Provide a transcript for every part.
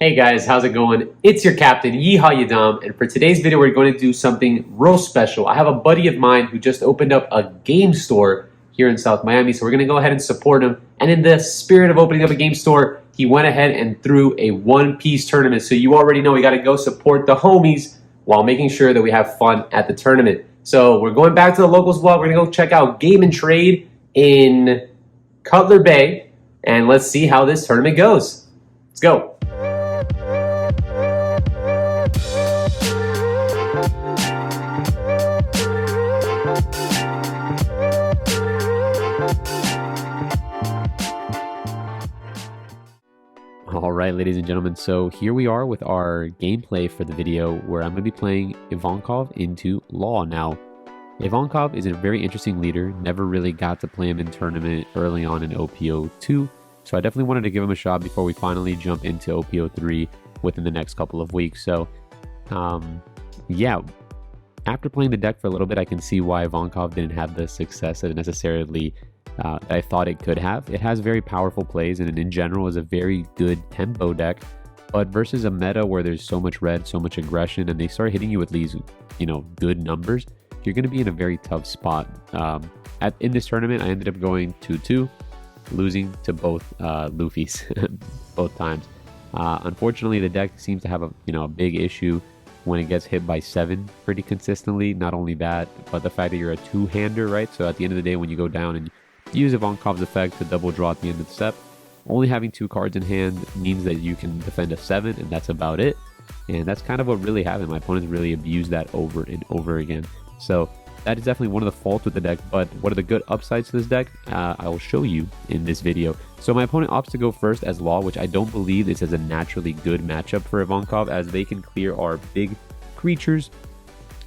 Hey guys, how's it going? It's your captain, Yeehaw Yadam, and for today's video, we're going to do something real special. I have a buddy of mine who just opened up a game store here in South Miami, so we're going to go ahead and support him. And in the spirit of opening up a game store, he went ahead and threw a one-piece tournament. So you already know we got to go support the homies while making sure that we have fun at the tournament. So we're going back to the locals vlog. We're going to go check out Game and Trade in Cutler Bay, and let's see how this tournament goes. Let's go. Alright, ladies and gentlemen, so here we are with our gameplay for the video where I'm going to be playing Ivankov into Law. Now, Ivankov is a very interesting leader, never really got to play him in tournament early on in OPO 2, so I definitely wanted to give him a shot before we finally jump into OPO 3 within the next couple of weeks. So, yeah, after playing the deck for a little bit, I can see why Ivankov didn't have the success that necessarily I thought it could have. It has very powerful plays and in general is a very good tempo deck, but versus a meta where there's so much red, so much aggression, and they start hitting you with these, good numbers, you're going to be in a very tough spot. In this tournament, I ended up going 2-2, losing to both Luffy's both times. Unfortunately, the deck seems to have a big issue when it gets hit by 7 pretty consistently. Not only that, but the fact that you're a two-hander, right? So at the end of the day, when you go down and use Ivankov's effect to double draw at the end of the step, only having 2 cards in hand means that you can defend a 7, and that's about it. And that's kind of what really happened. My opponents really abused that over and over again. So that is definitely one of the faults with the deck. But what are the good upsides to this deck? I will show you in this video. So my opponent opts to go first as Law, which I don't believe is as a naturally good matchup for Ivankov, as they can clear our big creatures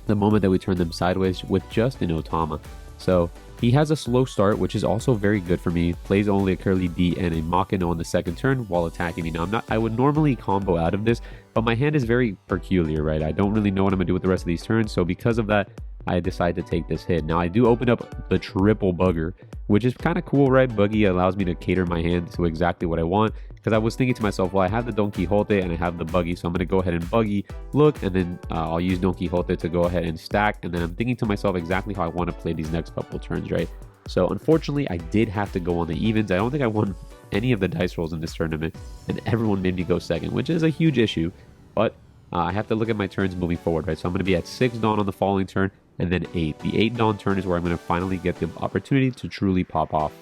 the moment that we turn them sideways with just an Otama. So he has a slow start, which is also very good for me. Plays only a Curly D and a Makino on the second turn while attacking me. Now, I would normally combo out of this, but my hand is very peculiar, right? I don't really know what I'm going to do with the rest of these turns, so because of that, I decide to take this hit. Now, I do open up the triple bugger, which is kind of cool, right? Buggy allows me to cater my hand to exactly what I want, because I was thinking to myself, well, I have the Don Quixote and I have the buggy, so I'm going to go ahead and buggy, look, and then I'll use Don Quixote to go ahead and stack, and then I'm thinking to myself exactly how I want to play these next couple turns, right? So unfortunately, I did have to go on the evens. I don't think I won any of the dice rolls in this tournament, and everyone made me go second, which is a huge issue, but I have to look at my turns moving forward, right? So I'm going to be at 6 Dawn on the following turn, and then 8. The 8 Dawn turn is where I'm going to finally get the opportunity to truly pop off.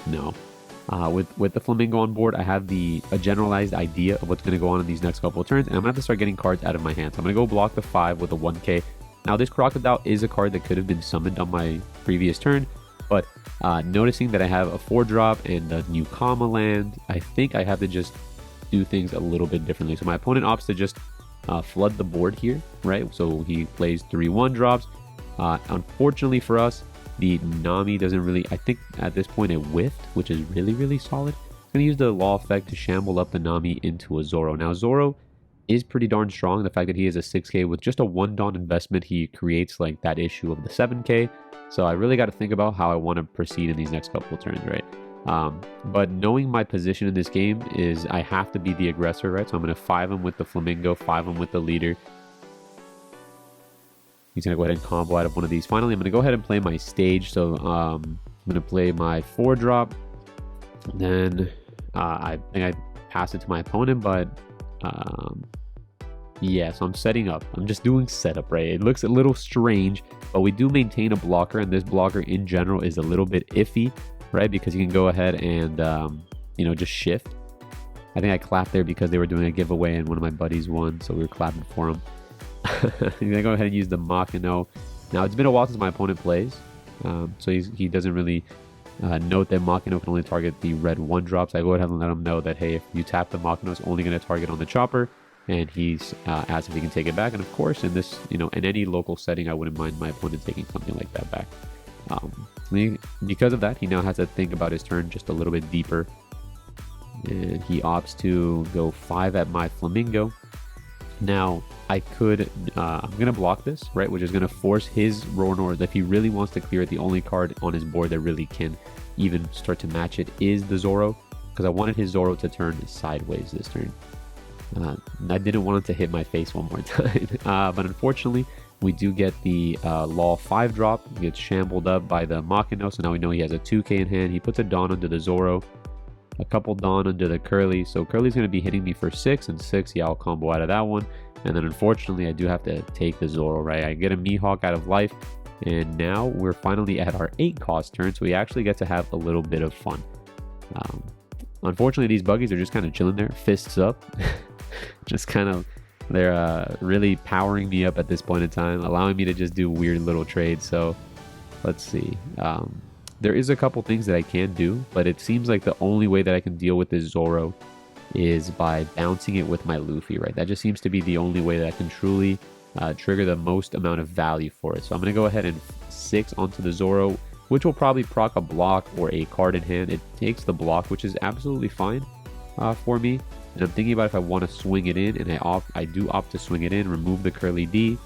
No. With the Flamingo on board, I have a generalized idea of what's going to go on in these next couple of turns, and I'm going to have to start getting cards out of my hand. So I'm going to go block the 5 with a 1k. Now, this Crocodile is a card that could have been summoned on my previous turn, but noticing that I have a 4-drop and a new Kama land, I think I have to just do things a little bit differently. So my opponent opts to just flood the board here, right? So he plays 3 1-drops. Unfortunately for us, the Nami doesn't really, I think at this point it whiffed, which is really, really solid. I'm going to use the Law effect to shamble up the Nami into a Zoro. Now, Zoro is pretty darn strong. The fact that he is a 6k with just a 1 Dawn investment, he creates like that issue of the 7k. So I really got to think about how I want to proceed in these next couple of turns, right? But knowing my position in this game is I have to be the aggressor, right? So I'm going to 5 him with the Flamingo, 5 him with the leader. He's going to go ahead and combo out of one of these. Finally, I'm going to go ahead and play my stage. So I'm going to play my 4-drop. Then I think I pass it to my opponent, but yeah, so I'm setting up. I'm just doing setup, right? It looks a little strange, but we do maintain a blocker, and this blocker in general is a little bit iffy, right? Because you can go ahead and, just shift. I think I clapped there because they were doing a giveaway and one of my buddies won, so we were clapping for him. I'm gonna go ahead and use the Makino. Now, it's been a while since my opponent plays, so he doesn't really note that Makino can only target the red 1-drops. I go ahead and let him know that, hey, if you tap the Makino, it's only going to target on the chopper, and he's asked if he can take it back. And of course, in this, in any local setting, I wouldn't mind my opponent taking something like that back. Because of that, he now has to think about his turn just a little bit deeper, and he opts to go 5 at my Flamingo. Now, I could, I'm going to block this, right, which is going to force his Ronors. If he really wants to clear it, the only card on his board that really can even start to match it is the Zoro, because I wanted his Zoro to turn sideways this turn. I didn't want it to hit my face one more time. But unfortunately, we do get the Law 5 drop. He gets shambled up by the Makino, so now we know he has a 2k in hand. He puts a Dawn under the Zoro, a couple Dawn under the Curly. So Curly's going to be hitting me for 6 and 6. Yeah, I'll combo out of that one. And then unfortunately, I do have to take the Zoro, right? I get a Mihawk out of life. And now we're finally at our 8 cost turn, so we actually get to have a little bit of fun. Unfortunately, these buggies are just kind of chilling there, fists up. Just kind of, they're really powering me up at this point in time, allowing me to just do weird little trades. So let's see. There is a couple things that I can do, but it seems like the only way that I can deal with this Zoro is by bouncing it with my Luffy, right? That just seems to be the only way that I can truly trigger the most amount of value for it. So I'm going to go ahead and 6 onto the Zoro, which will probably proc a block or a card in hand. It takes the block, which is absolutely fine for me. And I'm thinking about if I want to swing it in, and I do opt to swing it in, remove the Curly D.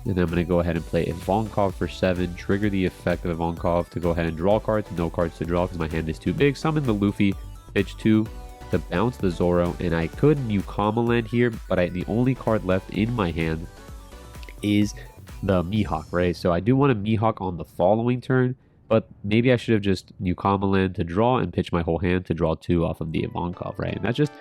And then I'm going to go ahead and play Ivankov for 7, trigger the effect of Ivankov to go ahead and draw cards. No cards to draw because my hand is too big. Summon the Luffy, pitch 2 to bounce the Zoro. And I could Newcama land here, but the only card left in my hand is the Mihawk, right? So I do want a Mihawk on the following turn, but maybe I should have just Newcama land to draw and pitch my whole hand to draw 2 off of the Ivankov, right? And that's just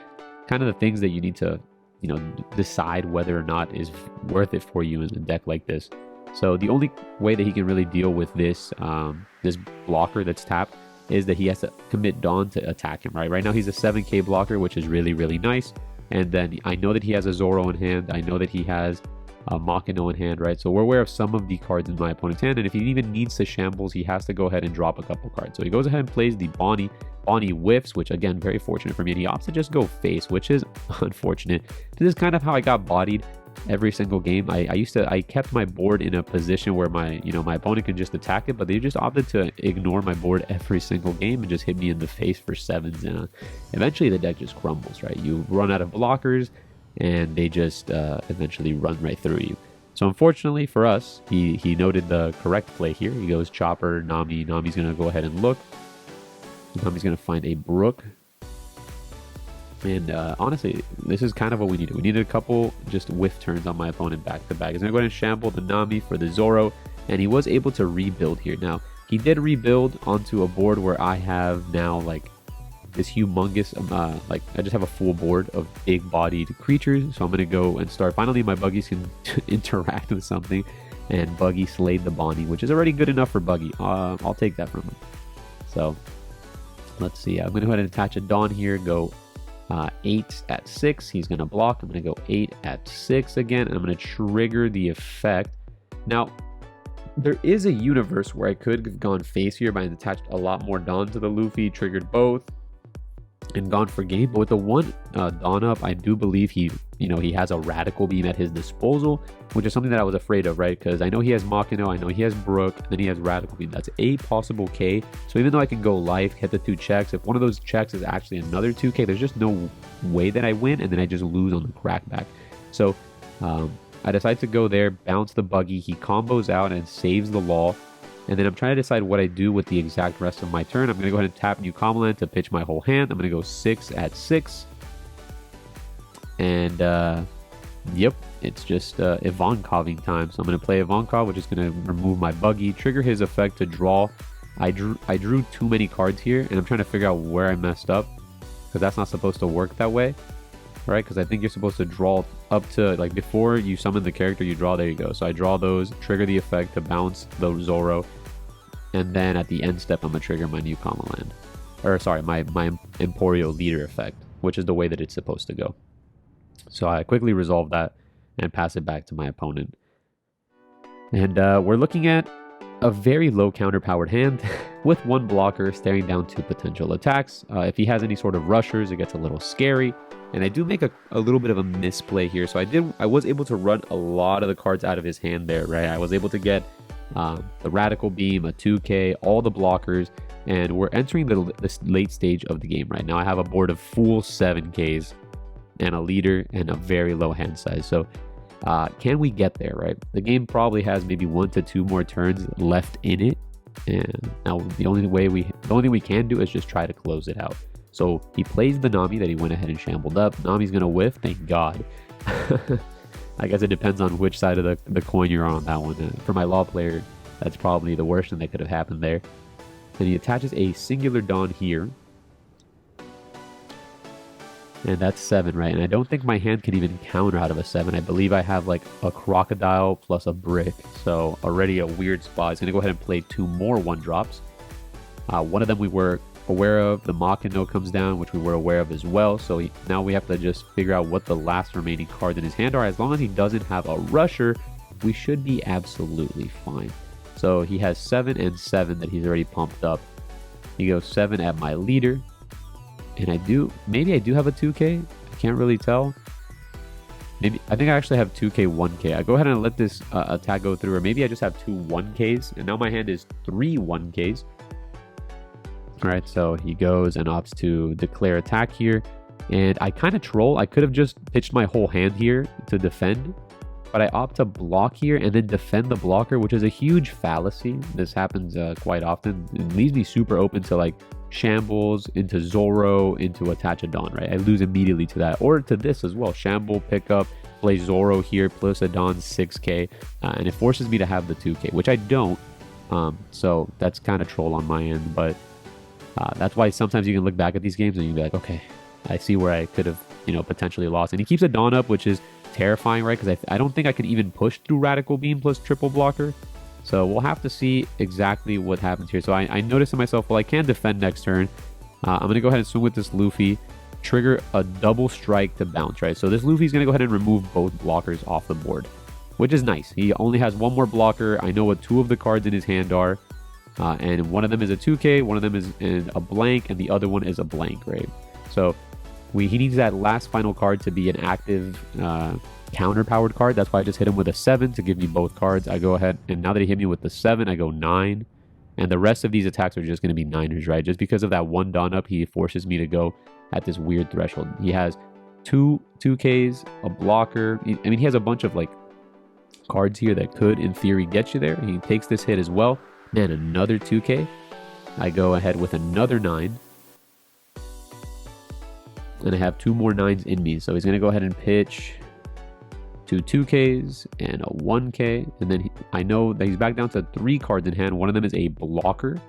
kind of the things that you need to, you know, decide whether or not is worth it for you in a deck like this. So the only way that he can really deal with this this blocker that's tapped is that he has to commit Dawn to attack him, right? Right now he's a 7k blocker, which is really, really nice. And then I know that he has a Zoro in hand. I know that he has a Makino in hand, right? So we're aware of some of the cards in my opponent's hand, and if he even needs to shambles, he has to go ahead and drop a couple cards. So he goes ahead and plays the Bonnie. Bonnie whiffs, which again, very fortunate for me, and he opts to just go face, which is unfortunate. This is kind of how I got bodied every single game. I kept my board in a position where my opponent can just attack it, but they just opted to ignore my board every single game and just hit me in the face for 7s, and eventually the deck just crumbles, right? You run out of blockers, and they just eventually run right through you. So unfortunately for us, he noted the correct play here. He goes Chopper, Nami. Nami's going to go ahead and look. Nami's going to find a Brook. And honestly, this is kind of what we needed. We needed a couple just whiff turns on my opponent back to back. He's going to go ahead and shamble the Nami for the Zoro, and he was able to rebuild here. Now, he did rebuild onto a board where I have now like this humongous, like I just have a full board of big-bodied creatures. So I'm going to go and start. Finally, my Buggies can interact with something, and Buggy slayed the Bonnie, which is already good enough for Buggy. I'll take that from him. So let's see. I'm going to go ahead and attach a Dawn here. Go 8 at 6. He's going to block. I'm going to go 8 at 6 again, and I'm going to trigger the effect. Now, there is a universe where I could have gone face here by attached a lot more Dawn to the Luffy, triggered both, and gone for game. But with the one Dawn up, I do believe he has a Radical Beam at his disposal, which is something that I was afraid of, right? Because I know he has Makino, I know he has Brook, and then he has Radical Beam. That's a possible K. So even though I can go life, hit the 2 checks, if one of those checks is actually another 2k, there's just no way that I win, and then I just lose on the crackback. So I decide to go there, bounce the Buggy. He combos out and saves the Law. And then I'm trying to decide what I do with the exact rest of my turn. I'm going to go ahead and tap Newcama land to pitch my whole hand. I'm going to go 6 at 6. And, yep, it's just Ivankoving time. So I'm going to play Ivankov, which is going to remove my Buggy, trigger his effect to draw. I drew too many cards here, and I'm trying to figure out where I messed up, because that's not supposed to work that way, right? Because I think you're supposed to draw up to, like, before you summon the character, you draw. There you go. So I draw those, trigger the effect to bounce the Zoro, and then at the end step, I'm going to trigger my Newcama land. Or, sorry, my Emporio Leader effect, which is the way that it's supposed to go. So I quickly resolve that and pass it back to my opponent. And we're looking at a very low counter-powered hand with 1 blocker staring down 2 potential attacks. If he has any sort of rushers, it gets a little scary. And I do make a little bit of a misplay here. So I was able to run a lot of the cards out of his hand there, right? I was able to get the Radical Beam, a 2k, all the blockers, and we're entering the late stage of the game right now. I have a board of full 7ks and a leader and a very low hand size. So can we get there, right? The game probably has maybe 1 to 2 more turns left in it, and now the only thing we can do is just try to close it out. So he plays the Nami that he went ahead and shambled up. Nami's going to whiff. Thank God. I guess it depends on which side of the coin you're on that one. For my Law player, that's probably the worst thing that could have happened there. And he attaches a singular Dawn here. And that's 7, right? And I don't think my hand can even counter out of a 7. I believe I have like a crocodile plus a brick. So already a weird spot. He's going to go ahead and play 2 more 1-drops. One of them we were aware of. The Makino comes down, which we were aware of as well. So now we have to just figure out what the last remaining cards in his hand are. As long as he doesn't have a Rusher, we should be absolutely fine. So he has 7 and 7 that he's already pumped up. He goes 7 at my leader. And maybe I do have a 2K. I can't really tell. Maybe I think I actually have 2K, 1K. I go ahead and let this attack go through, or maybe I just have 2 1Ks, and now my hand is 3 1Ks. All right, so he goes and opts to declare attack here, and I kind of troll. I could have just pitched my whole hand here to defend, but I opt to block here and then defend the blocker, which is a huge fallacy. This happens quite often. It leaves me super open to like shambles into Zoro into attach a Dawn, right? I lose immediately to that, or to this as well. Shamble, pick up, play Zoro here plus a Dawn 6K, and it forces me to have the 2K, which I don't. So that's kind of troll on my end, but that's why sometimes you can look back at these games and you can be like, okay, I see where I could have, potentially lost. And he keeps a Dawn up, which is terrifying, right? Because I don't think I can even push through Radical Beam plus triple blocker. So we'll have to see exactly what happens here. So I noticed to myself, well, I can defend next turn. I'm going to go ahead and swing with this Luffy, trigger a double strike to bounce, right? So this Luffy's going to go ahead and remove both blockers off the board, which is nice. He only has 1 more blocker. I know what 2 of the cards in his hand are. And one of them is a 2K, one of them is a blank, and the other one is a blank, right? So he needs that last final card to be an active counter-powered card. That's why I just hit him with a 7 to give me both cards. I go ahead, and now that he hit me with the 7, I go 9. And the rest of these attacks are just going to be 9ers, right? Just because of that 1 Dawn up, he forces me to go at this weird threshold. He has 2 2Ks, a blocker. I mean, he has a bunch of like cards here that could, in theory, get you there. He takes this hit as well. Man, another 2K. I go ahead with another 9. And I have 2 more 9s in me. So he's going to go ahead and pitch 2 2Ks and a 1K. And then I know that he's back down to 3 cards in hand. One of them is a blocker,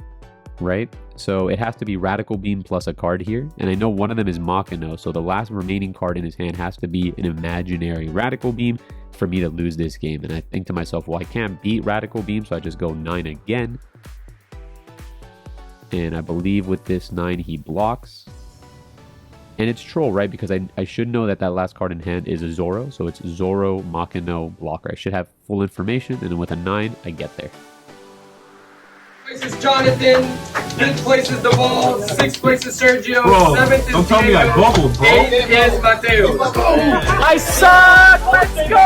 right? So it has to be Radical Beam plus a card here. And I know one of them is Makino. So the last remaining card in his hand has to be an imaginary Radical Beam for me to lose this game. And I think to myself, well, I can't beat Radical Beam, so I just go 9 again. And I believe with this 9 he blocks. And it's troll, right? Because I should know that last card in hand is a Zoro. So it's Zoro, Makino, blocker. I should have full information. And then with a 9, I get there. Places Jonathan, 5th place is the ball, 6th place is Sergio, Bro, 7th is don't tell me I bubbled, bro. 8th is Mateo. I suck! Let's go!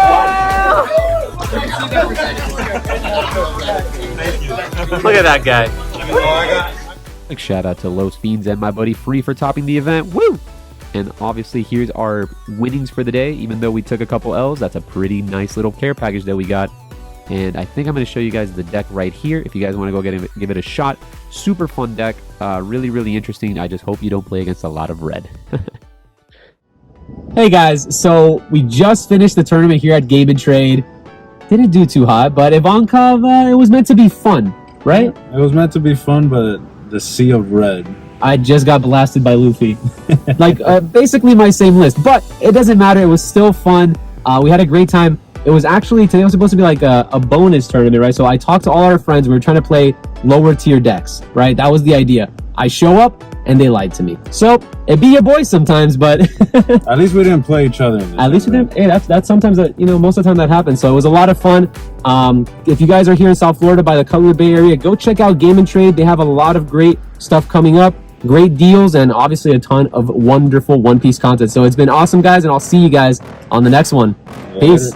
Look at that guy. Big shout out to Los Fiends and my buddy Free for topping the event. Woo! And obviously here's our winnings for the day. Even though we took a couple L's, that's a pretty nice little care package that we got. And I think I'm going to show you guys the deck right here. If you guys want to go give it a shot. Super fun deck. Really, really interesting. I just hope you don't play against a lot of red. Hey guys, so we just finished the tournament here at Game and Trade. Didn't do too hot, but Ivankov, it was meant to be fun, right? It was meant to be fun, but the sea of red. I just got blasted by Luffy. Like, basically my same list. But it doesn't matter. It was still fun. We had a great time. It was actually, today was supposed to be like a bonus tournament, right? So I talked to all our friends. We were trying to play lower tier decks, right? That was the idea. I show up and they lied to me. So it be your boys sometimes, but at least we didn't play each other. At least we didn't. Hey, that's sometimes that, most of the time that happens. So it was a lot of fun. If you guys are here in South Florida by the Cutler Bay area, go check out Game and Trade. They have a lot of great stuff coming up, great deals, and obviously a ton of wonderful One Piece content. So it's been awesome, guys, and I'll see you guys on the next one. Peace.